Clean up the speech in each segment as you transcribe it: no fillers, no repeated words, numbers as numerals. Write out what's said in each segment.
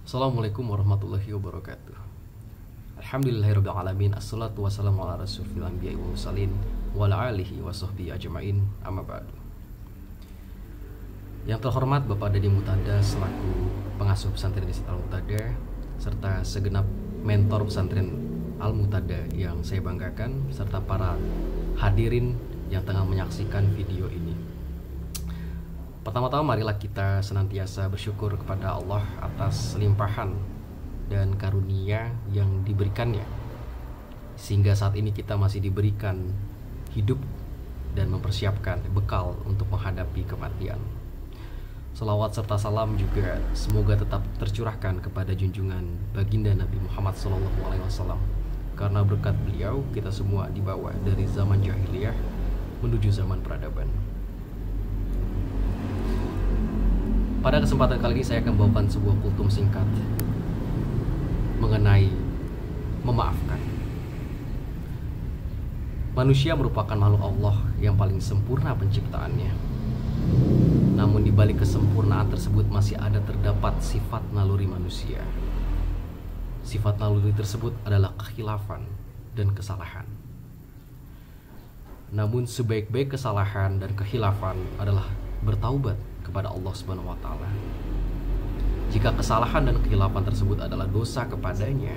Assalamualaikum warahmatullahi wabarakatuh. Alhamdulillahirabbil alamin. Assalatu wassalamu ala rasulil anbiya'i wal mursalin wa ala alihi wa sahbihi ajmain. Amma ba'du. Yang terhormat Bapak Dadi Mutada selaku pengasuh pesantren Institut Al-Mutada serta segenap mentor pesantren Al-Mutada yang saya banggakan, serta para hadirin yang tengah menyaksikan video ini. Pertama-tama marilah kita senantiasa bersyukur kepada Allah atas limpahan dan karunia yang diberikannya, sehingga saat ini kita masih diberikan hidup dan mempersiapkan bekal untuk menghadapi kematian. Selawat serta salam juga semoga tetap tercurahkan kepada junjungan baginda Nabi Muhammad SAW, karena berkat beliau kita semua dibawa dari zaman jahiliyah menuju zaman peradaban. Pada kesempatan kali ini saya akan membawakan sebuah kultum singkat mengenai memaafkan. Manusia merupakan makhluk Allah yang paling sempurna penciptaannya. Namun di balik kesempurnaan tersebut masih ada terdapat sifat naluri manusia. Sifat naluri tersebut adalah kekhilafan dan kesalahan. Namun sebaik-baik kesalahan dan kekhilafan adalah bertaubat kepada Allah Subhanahu wa taala. Jika kesalahan dan kekhilafan tersebut adalah dosa kepadanya,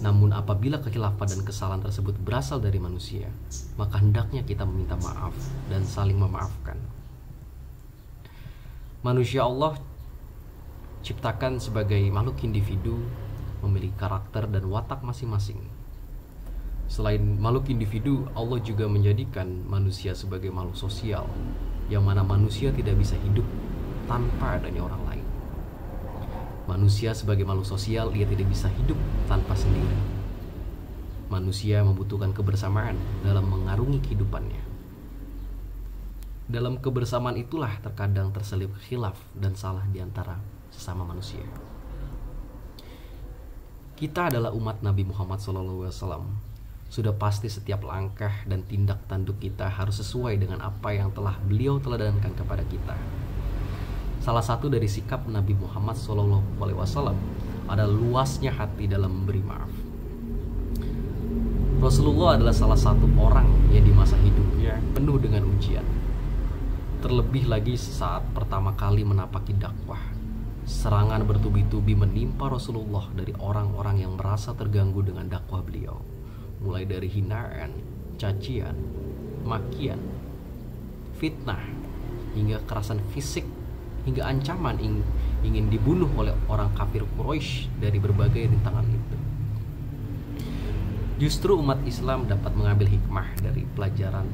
namun apabila kekhilafan dan kesalahan tersebut berasal dari manusia, maka hendaknya kita meminta maaf dan saling memaafkan. Manusia Allah ciptakan sebagai makhluk individu, memiliki karakter dan watak masing-masing. Selain makhluk individu, Allah juga menjadikan manusia sebagai makhluk sosial, yang mana manusia tidak bisa hidup tanpa adanya orang lain. Manusia sebagai makhluk sosial, ia tidak bisa hidup tanpa sendiri. Manusia membutuhkan kebersamaan dalam mengarungi kehidupannya. Dalam kebersamaan itulah terkadang terselip khilaf dan salah di antara sesama manusia. Kita adalah umat Nabi Muhammad SAW. Sudah pasti setiap langkah dan tindak tanduk kita harus sesuai dengan apa yang telah beliau teladankan kepada kita. Salah satu dari sikap Nabi Muhammad SAW adalah luasnya hati dalam memberi maaf. Rasulullah adalah salah satu orang yang di masa hidupnya penuh dengan ujian. Terlebih lagi saat pertama kali menapaki dakwah, serangan bertubi-tubi menimpa Rasulullah dari orang-orang yang merasa terganggu dengan dakwah beliau. Mulai dari hinaan, cacian, makian, fitnah, hingga kekerasan fisik, hingga ancaman ingin dibunuh oleh orang kafir Quraisy dari berbagai rintangan itu. Justru umat Islam dapat mengambil hikmah dari pelajaran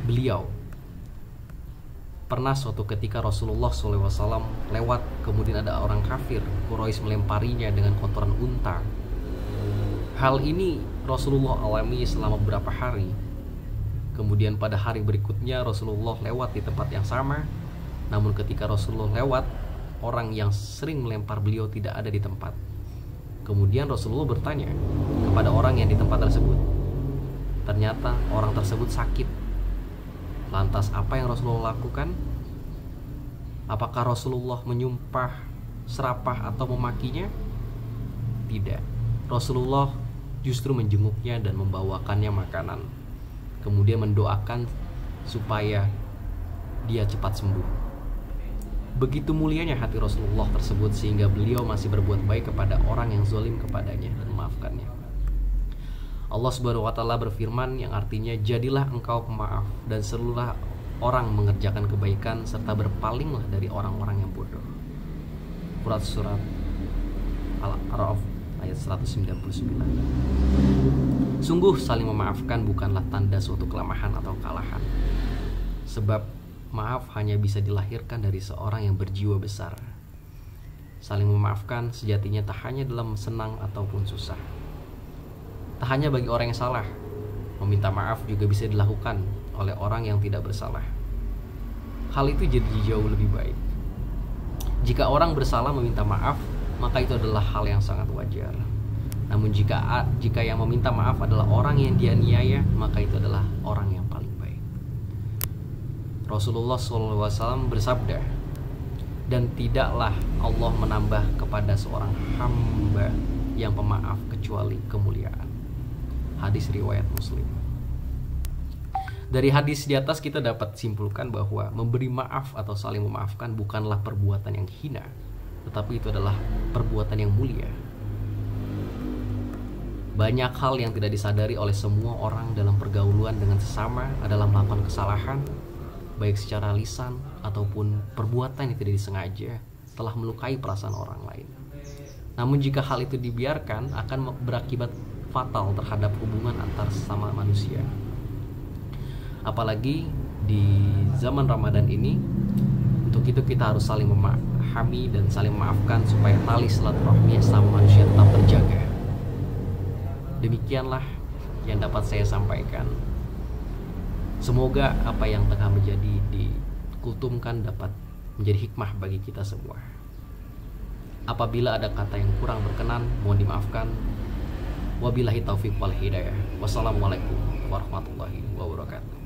beliau. Pernah suatu ketika Rasulullah SAW lewat, kemudian ada orang kafir Quraisy melemparinya dengan kotoran unta. Hal ini Rasulullah alami selama beberapa hari. Kemudian pada hari berikutnya Rasulullah lewat di tempat yang sama. Namun ketika Rasulullah lewat, orang yang sering melempar beliau tidak ada di tempat. Kemudian Rasulullah bertanya kepada orang yang di tempat tersebut. Ternyata orang tersebut sakit. Lantas apa yang Rasulullah lakukan? Apakah Rasulullah menyumpah, serapah atau memakinya? Tidak. Rasulullah justru menjenguknya dan membawakannya makanan, kemudian mendoakan supaya dia cepat sembuh. Begitu mulianya hati Rasulullah tersebut sehingga beliau masih berbuat baik kepada orang yang zalim kepadanya dan memaafkannya. Allah Subhanahu wa taala berfirman yang artinya, jadilah engkau pemaaf dan serulah orang mengerjakan kebaikan serta berpalinglah dari orang-orang yang bodoh. Surat Al-A'raf ayat 199. Sungguh saling memaafkan bukanlah tanda suatu kelemahan atau kekalahan. Sebab maaf hanya bisa dilahirkan dari seorang yang berjiwa besar. Saling memaafkan sejatinya tak hanya dalam senang ataupun susah. Tak hanya bagi orang yang salah, meminta maaf juga bisa dilakukan oleh orang yang tidak bersalah. Hal itu jadi jauh lebih baik. Jika orang bersalah meminta maaf, maka itu adalah hal yang sangat wajar. Namun jika yang meminta maaf adalah orang yang dianiaya, maka itu adalah orang yang paling baik. Rasulullah SAW bersabda, dan tidaklah Allah menambah kepada seorang hamba yang pemaaf kecuali kemuliaan. Hadis riwayat Muslim. Dari hadis di atas kita dapat simpulkan bahwa memberi maaf atau saling memaafkan bukanlah perbuatan yang hina, tetapi itu adalah perbuatan yang mulia. Banyak hal yang tidak disadari oleh semua orang dalam pergaulan dengan sesama adalah melakukan kesalahan, baik secara lisan ataupun perbuatan yang tidak disengaja telah melukai perasaan orang lain. Namun jika hal itu dibiarkan akan berakibat fatal terhadap hubungan antar sesama manusia. Apalagi di zaman Ramadan ini, untuk itu kita harus saling memahami dan saling memaafkan supaya tali silaturahmi sama manusia tetap terjaga. Demikianlah yang dapat saya sampaikan. Semoga apa yang tengah menjadi dikultumkan dapat menjadi hikmah bagi kita semua. Apabila ada kata yang kurang berkenan, mohon dimaafkan. Wabillahi taufiq wal hidayah. Wassalamualaikum warahmatullahi wabarakatuh.